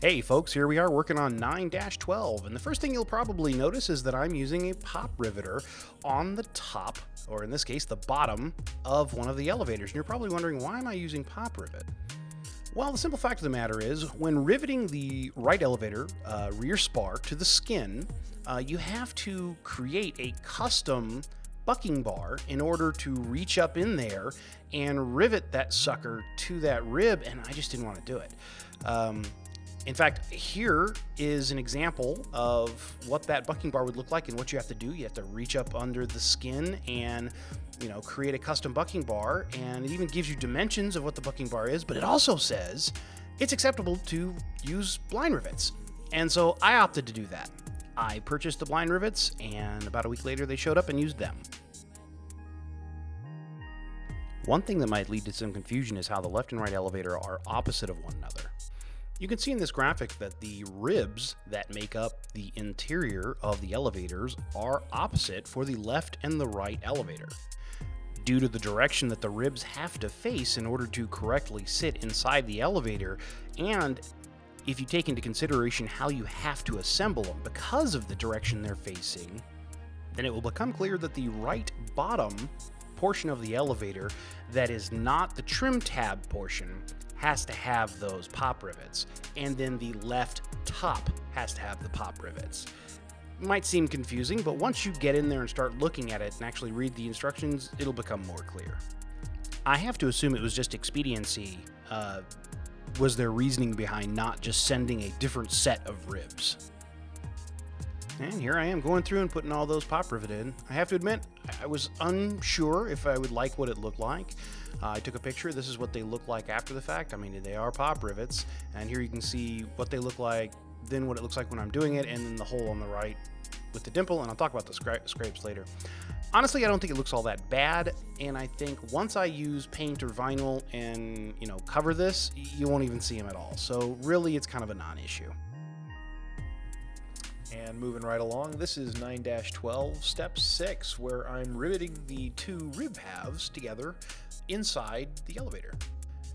Hey folks, here we are working on 9-12, and the first thing you'll probably notice is that I'm using a pop riveter on the top, or in this case, the bottom of one of the elevators. And you're probably wondering, why am I using pop rivet? Well, the simple fact of the matter is, when riveting the right elevator rear spar to the skin, you have to create a custom bucking bar in order to reach up in there and rivet that sucker to that rib, and I just didn't want to do it. In fact, here is an example of what that bucking bar would look like and what you have to do. You have to reach up under the skin and, create a custom bucking bar, and it even gives you dimensions of what the bucking bar is, but it also says it's acceptable to use blind rivets. And so I opted to do that. I purchased the blind rivets, and about a week later they showed up and used them. One thing that might lead to some confusion is how the left and right elevator are opposite of one another. You can see in this graphic that the ribs that make up the interior of the elevators are opposite for the left and the right elevator. Due to the direction that the ribs have to face in order to correctly sit inside the elevator, and if you take into consideration how you have to assemble them because of the direction they're facing, then it will become clear that the right bottom portion of the elevator that is not the trim tab portion has to have those pop rivets, and then the left top has to have the pop rivets. It might seem confusing, but once you get in there and start looking at it and actually read the instructions, it'll become more clear. I have to assume it was just expediency, was their reasoning behind not just sending a different set of ribs. And here I am going through and putting all those pop rivet in. I have to admit, I was unsure if I would like what it looked like. I took a picture. This is what they look like after the fact. I mean, they are pop rivets. And here you can see what they look like, then what it looks like when I'm doing it, and then the hole on the right with the dimple. And I'll talk about the scrapes later. Honestly, I don't think it looks all that bad. And I think once I use paint or vinyl and, cover this, you won't even see them at all. So really, it's kind of a non-issue. And moving right along, this is 9-12, step 6, where I'm riveting the two rib halves together inside the elevator.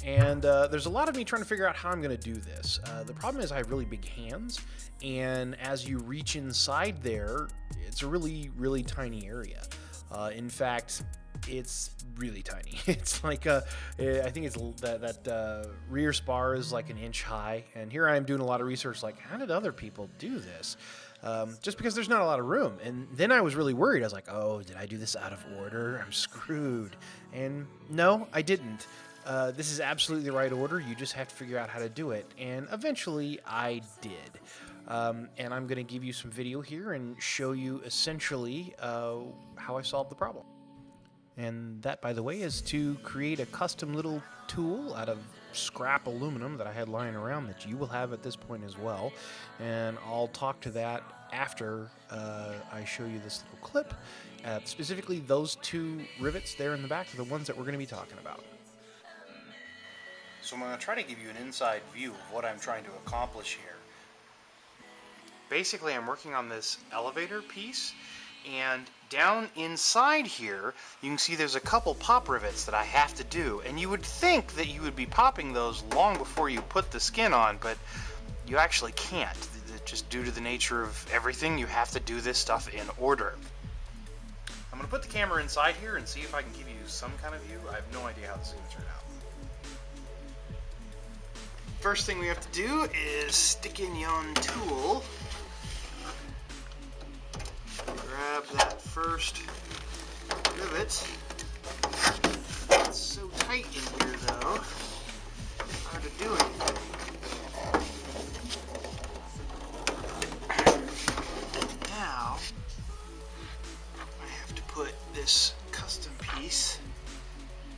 And there's a lot of me trying to figure out how I'm going to do this. The problem is I have really big hands, and as you reach inside there, it's a really, really tiny area. In fact, it's really tiny. It's like I think it's that rear spar is like an inch high, and here I am doing a lot of research like, how did other people do this? Just because there's not a lot of room. And then I was really worried. I was like, oh, did I do this out of order? I'm screwed. And no, I didn't. This is absolutely the right order. You just have to figure out how to do it. And eventually I did. And I'm going to give you some video here and show you essentially how I solved the problem. And that, by the way, is to create a custom little tool out of scrap aluminum that I had lying around that you will have at this point as well. And I'll talk to that after I show you this little clip. Specifically, those two rivets there in the back are the ones that we're going to be talking about. So I'm going to try to give you an inside view of what I'm trying to accomplish here. Basically, I'm working on this elevator piece, and down inside here, you can see there's a couple pop rivets that I have to do, and you would think that you would be popping those long before you put the skin on, but you actually can't. Just due to the nature of everything, you have to do this stuff in order. I'm going to put the camera inside here and see if I can give you some kind of view. I have no idea how this is going to turn out. First thing we have to do is stick in yon tool. Grab that first rivet. It's so tight in here though, hard to do anything. And now I have to put this custom piece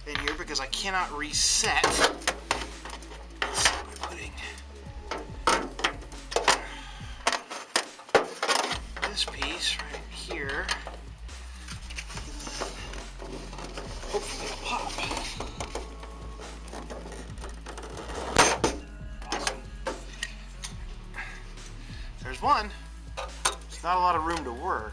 in here because I cannot reset. So I'm putting this piece right here. Hopefully it'll pop. Awesome. There's one. There's not a lot of room to work.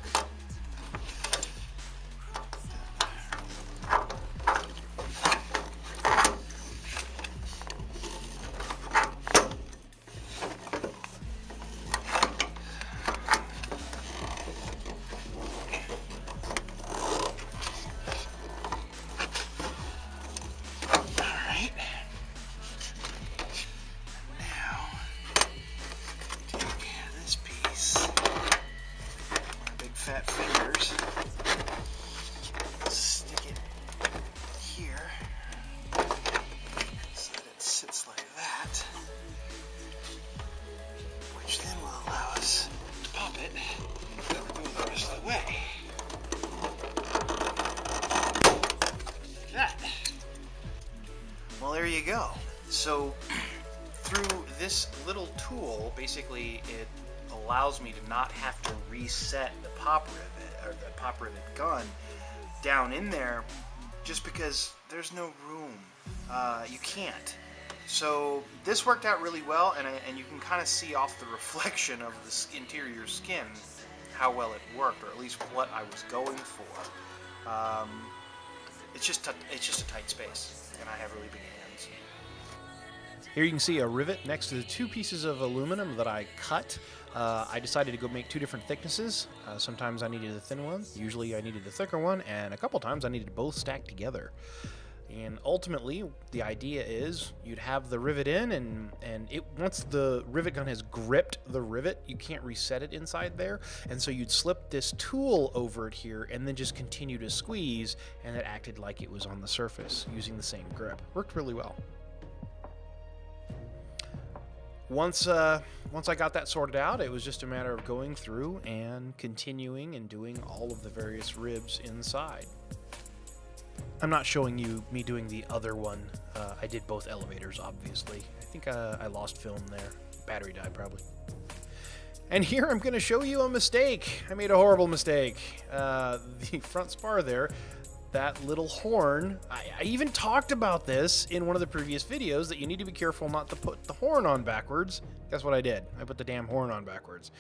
there you go. So through this little tool, basically it allows me to not have to reset the pop rivet, or the pop rivet gun down in there, just because there's no room. You can't. So this worked out really well, and you can kind of see off the reflection of the interior skin how well it worked, or at least what I was going for. It's just a tight space, and I have really big hands. Here you can see a rivet next to the two pieces of aluminum that I cut. I decided to go make two different thicknesses. Sometimes I needed a thin one, usually I needed a thicker one, and a couple times I needed both stacked together. And ultimately, the idea is you'd have the rivet in, and once the rivet gun has gripped the rivet, you can't reset it inside there. And so you'd slip this tool over it here and then just continue to squeeze, and it acted like it was on the surface using the same grip. Worked really well. Once I got that sorted out, it was just a matter of going through and continuing and doing all of the various ribs inside. I'm not showing you me doing the other one. I did both elevators, obviously. I think I lost film there. Battery died, probably. And here I'm going to show you a mistake. I made a horrible mistake. The front spar there, that little horn, I even talked about this in one of the previous videos, that you need to be careful not to put the horn on backwards. Guess what I did? I put the damn horn on backwards.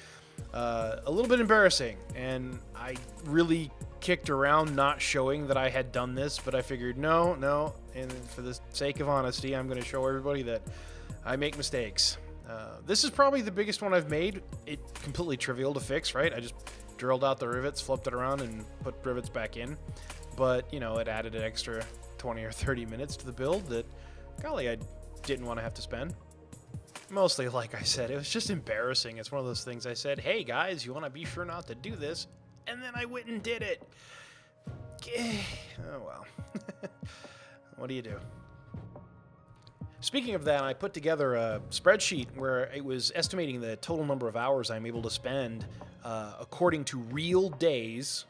A little bit embarrassing, and I really kicked around not showing that I had done this, but I figured no, and for the sake of honesty, I'm going to show everybody that I make mistakes. This is probably the biggest one I've made. It's completely trivial to fix, right? I just drilled out the rivets, flipped it around, and put rivets back in. But, you know, it added an extra 20 or 30 minutes to the build that, golly, I didn't want to have to spend. Mostly, like I said, it was just embarrassing. It's one of those things I said, hey guys, you want to be sure not to do this? And then I went and did it. Oh well. What do you do? Speaking of that, I put together a spreadsheet where it was estimating the total number of hours I'm able to spend according to real days.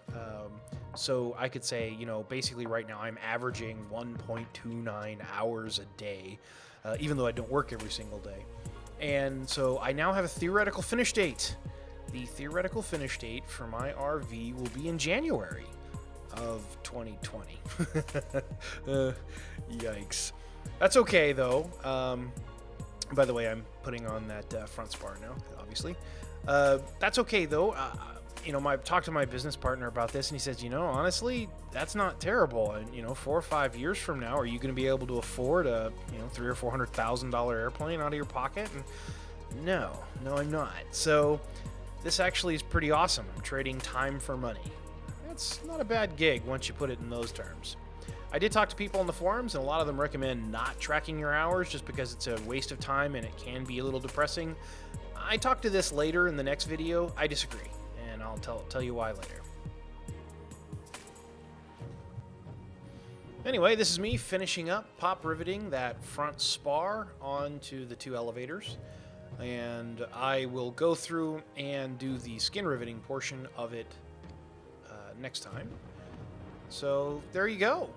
So I could say, you know, basically right now I'm averaging 1.29 hours a day, even though I don't work every single day. And so I now have a theoretical finish date. The theoretical finish date for my RV will be in January of 2020. Yikes. That's okay, though. By the way, I'm putting on that front spar now, obviously. That's okay, though. You know, I've talked to my business partner about this, and he says, you know, honestly, that's not terrible. And, you know, 4 or 5 years from now, are you going to be able to afford a, you know, $300,000 or $400,000 airplane out of your pocket? And no, I'm not. So this actually is pretty awesome. I'm trading time for money. It's not a bad gig once you put it in those terms. I did talk to people on the forums, and a lot of them recommend not tracking your hours just because it's a waste of time and it can be a little depressing. I talked to this later in the next video. I disagree, and I'll tell you why later. Anyway, this is me finishing up pop riveting that front spar onto the two elevators. And I will go through and do the skin riveting portion of it next time. So there you go.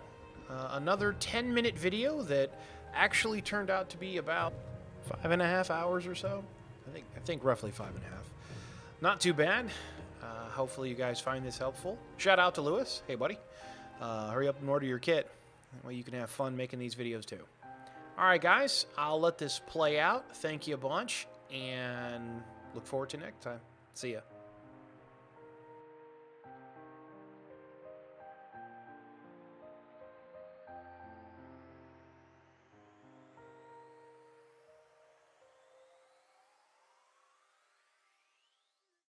Another 10-minute video that actually turned out to be about 5.5 hours or so. I think roughly 5.5. Not too bad. Hopefully you guys find this helpful. Shout out to Lewis. Hey, buddy. Hurry up and order your kit. That way you can have fun making these videos too. All right, guys. I'll let this play out. Thank you a bunch, and look forward to next time. See ya.